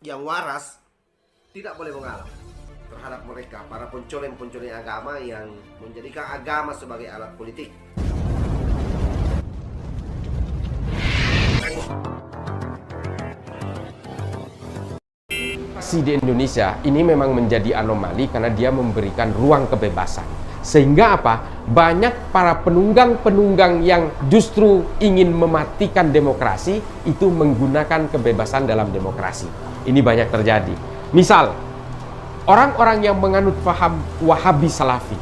yang waras tidak boleh mengalah terhadap mereka, para pencoleng-pencoleng agama yang menjadikan agama sebagai alat politik. Di Indonesia ini memang menjadi anomali karena dia memberikan ruang kebebasan, sehingga apa? Banyak para penunggang-penunggang yang justru ingin mematikan demokrasi itu menggunakan kebebasan dalam demokrasi. Ini banyak terjadi. Misal orang-orang yang menganut paham Wahabi Salafi,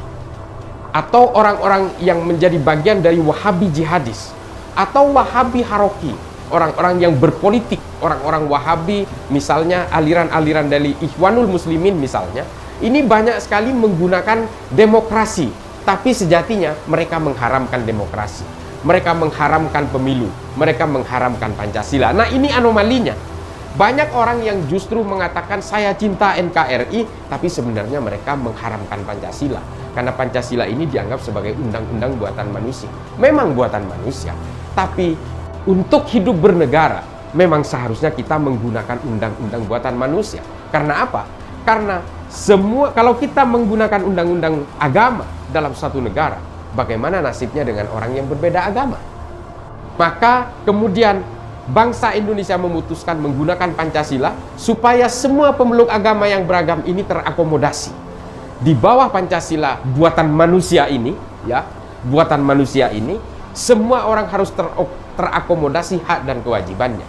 atau orang-orang yang menjadi bagian dari Wahabi Jihadis, atau Wahabi Haroki, orang-orang yang berpolitik, orang-orang Wahabi, misalnya aliran-aliran dari Ikhwanul Muslimin misalnya, ini banyak sekali menggunakan demokrasi, tapi sejatinya mereka mengharamkan demokrasi, mereka mengharamkan pemilu, mereka mengharamkan Pancasila. Nah, ini anomalinya. Banyak orang yang justru mengatakan saya cinta NKRI, tapi sebenarnya mereka mengharamkan Pancasila, karena Pancasila ini dianggap sebagai undang-undang buatan manusia. Memang buatan manusia, tapi untuk hidup bernegara, memang seharusnya kita menggunakan undang-undang buatan manusia. Karena apa? Karena kalau kita menggunakan undang-undang agama dalam suatu negara, bagaimana nasibnya dengan orang yang berbeda agama? Maka kemudian bangsa Indonesia memutuskan menggunakan Pancasila supaya semua pemeluk agama yang beragam ini terakomodasi di bawah Pancasila buatan manusia ini, ya, buatan manusia ini. Semua orang harus terakomodasi hak dan kewajibannya.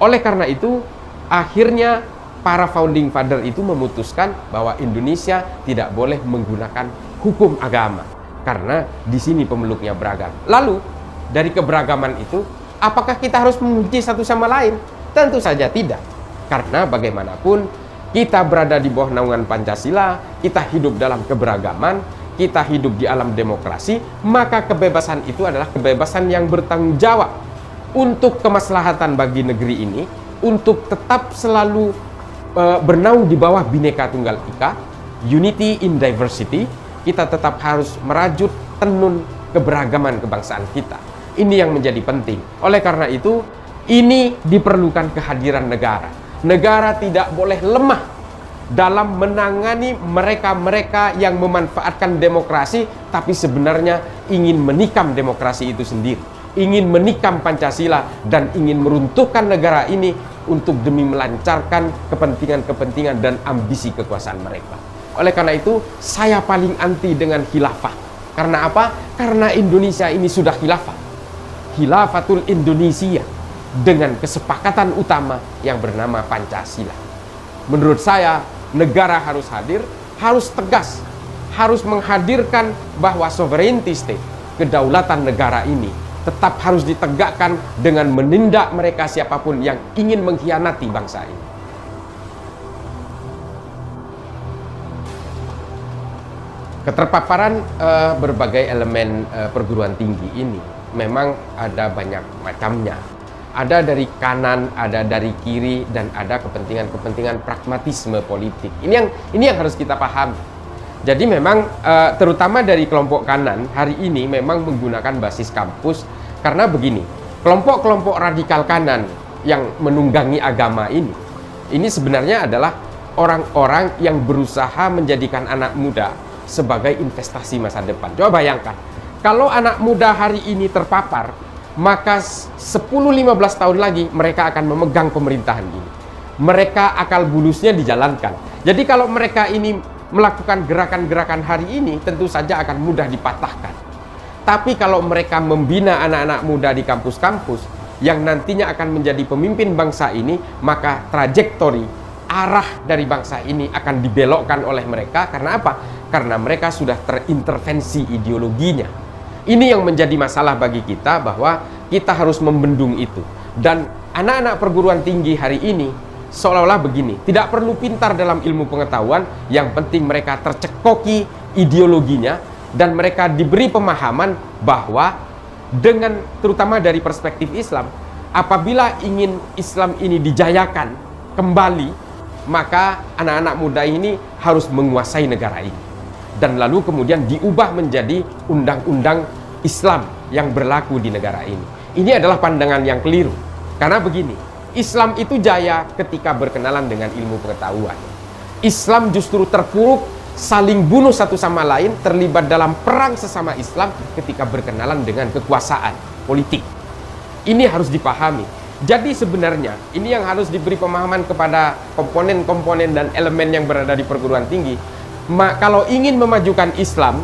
Oleh karena itu, akhirnya para founding father itu memutuskan bahwa Indonesia tidak boleh menggunakan hukum agama karena di sini pemeluknya beragam. Lalu, dari keberagaman itu, apakah kita harus membenci satu sama lain? Tentu saja tidak. Karena bagaimanapun kita berada di bawah naungan Pancasila, kita hidup dalam keberagaman, kita hidup di alam demokrasi, maka kebebasan itu adalah kebebasan yang bertanggung jawab untuk kemaslahatan bagi negeri ini, untuk tetap selalu bernaung di bawah Bhinneka Tunggal Ika, unity in diversity. Kita tetap harus merajut tenun keberagaman kebangsaan kita. Ini yang menjadi penting. Oleh karena itu, ini diperlukan kehadiran negara. Negara tidak boleh lemah dalam menangani mereka-mereka yang memanfaatkan demokrasi, tapi sebenarnya ingin menikam demokrasi itu sendiri, ingin menikam Pancasila, dan ingin meruntuhkan negara ini untuk demi melancarkan kepentingan-kepentingan dan ambisi kekuasaan mereka. Oleh karena itu, saya paling anti dengan khilafah. Karena apa? Karena Indonesia ini sudah khilafah. Khilafatul Indonesia dengan kesepakatan utama yang bernama Pancasila. Menurut saya, negara harus hadir, harus tegas, harus menghadirkan bahwa sovereignty state, kedaulatan negara ini tetap harus ditegakkan dengan menindak mereka siapapun yang ingin mengkhianati bangsa ini. Keterpaparan berbagai elemen perguruan tinggi ini memang ada banyak macamnya. Ada dari kanan, ada dari kiri, dan ada kepentingan-kepentingan pragmatisme politik. Ini yang harus kita pahami. Jadi memang terutama dari kelompok kanan hari ini memang menggunakan basis kampus karena begini, kelompok-kelompok radikal kanan yang menunggangi agama ini sebenarnya adalah orang-orang yang berusaha menjadikan anak muda sebagai investasi masa depan. Coba bayangkan, kalau anak muda hari ini terpapar, maka 10-15 tahun lagi mereka akan memegang pemerintahan ini. Mereka akal bulusnya dijalankan. Jadi kalau mereka ini melakukan gerakan-gerakan hari ini, tentu saja akan mudah dipatahkan. Tapi kalau mereka membina anak-anak muda di kampus-kampus yang nantinya akan menjadi pemimpin bangsa ini, maka trajektori arah dari bangsa ini akan dibelokkan oleh mereka. Karena apa? Karena mereka sudah terintervensi ideologinya. Ini yang menjadi masalah bagi kita, bahwa kita harus membendung itu. Dan anak-anak perguruan tinggi hari ini seolah-olah begini, tidak perlu pintar dalam ilmu pengetahuan, yang penting mereka tercekoki ideologinya dan mereka diberi pemahaman bahwa dengan, terutama dari perspektif Islam, apabila ingin Islam ini dijayakan kembali, maka anak-anak muda ini harus menguasai negara ini. Dan lalu kemudian diubah menjadi undang-undang Islam yang berlaku di negara ini. Ini adalah pandangan yang keliru. Karena begini, Islam itu jaya ketika berkenalan dengan ilmu pengetahuan. Islam justru terpuruk, saling bunuh satu sama lain, terlibat dalam perang sesama Islam ketika berkenalan dengan kekuasaan politik. Ini harus dipahami. Jadi sebenarnya ini yang harus diberi pemahaman kepada komponen-komponen dan elemen yang berada di perguruan tinggi. Kalau ingin memajukan Islam,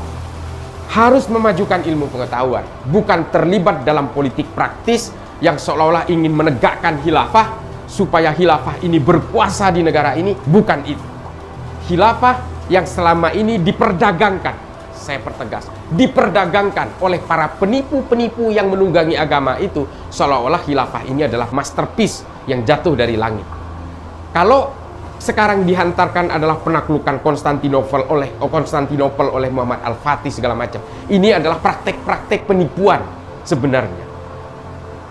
harus memajukan ilmu pengetahuan, bukan terlibat dalam politik praktis yang seolah-olah ingin menegakkan khilafah supaya khilafah ini berkuasa di negara ini. Bukan itu. Khilafah yang selama ini diperdagangkan, saya pertegas, diperdagangkan oleh para penipu-penipu yang menunggangi agama itu, seolah-olah khilafah ini adalah masterpiece yang jatuh dari langit. Kalau sekarang dihantarkan adalah penaklukan Konstantinopel oleh Muhammad Al-Fatih segala macam, ini adalah praktek-praktek penipuan sebenarnya.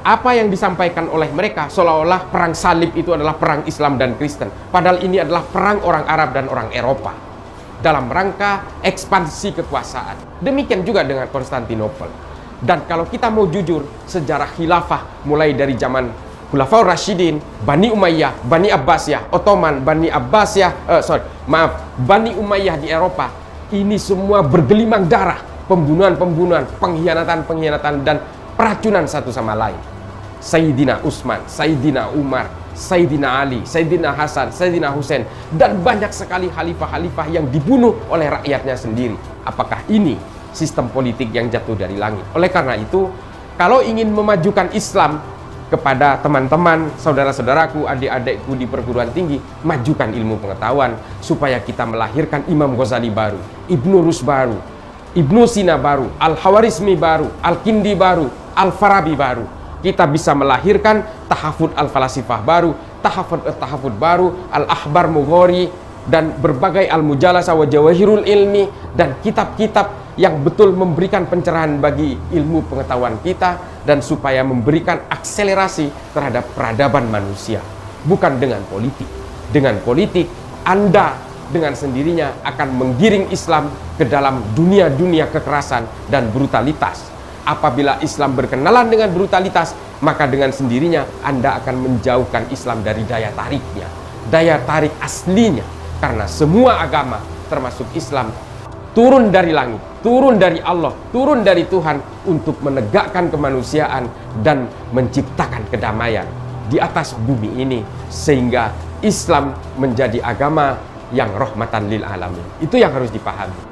Apa yang disampaikan oleh mereka seolah-olah perang salib itu adalah perang Islam dan Kristen, padahal ini adalah perang orang Arab dan orang Eropa dalam rangka ekspansi kekuasaan. Demikian juga dengan Konstantinopel. Dan kalau kita mau jujur, sejarah khilafah mulai dari zaman Khulafaur Rasyidin, Bani Umayyah, Bani Abbasiyah, Ottoman, Bani Umayyah di Eropa, ini semua bergelimang darah, pembunuhan-pembunuhan, pengkhianatan-pengkhianatan, dan peracunan satu sama lain. Sayyidina Utsman, Sayyidina Umar, Sayyidina Ali, Sayyidina Hasan, Sayyidina Husain, dan banyak sekali khalifah-khalifah yang dibunuh oleh rakyatnya sendiri. Apakah ini sistem politik yang jatuh dari langit? Oleh karena itu, kalau ingin memajukan Islam, kepada teman-teman, saudara-saudaraku, adik-adikku di perguruan tinggi, majukan ilmu pengetahuan supaya kita melahirkan Imam Ghazali baru, Ibnu Rus baru, Ibnu Sina baru, Al-Khawarizmi baru, Al-Kindi baru, Al-Farabi baru. Kita bisa melahirkan tahafud al-falasifah baru, tahafud baru, Al-Ahbar Mughori, dan berbagai Al-Mujalasa wa Jawahirul Ilmi, dan kitab-kitab yang betul memberikan pencerahan bagi ilmu pengetahuan kita, dan supaya memberikan akselerasi terhadap peradaban manusia. Bukan dengan politik. Dengan politik, Anda dengan sendirinya akan menggiring Islam ke dalam dunia-dunia kekerasan dan brutalitas. Apabila Islam berkenalan dengan brutalitas, maka dengan sendirinya Anda akan menjauhkan Islam dari daya tariknya, daya tarik aslinya. Karena semua agama, termasuk Islam, turun dari langit, turun dari Allah, turun dari Tuhan untuk menegakkan kemanusiaan dan menciptakan kedamaian di atas bumi ini, sehingga Islam menjadi agama yang rahmatan lil alamin. Itu yang harus dipahami.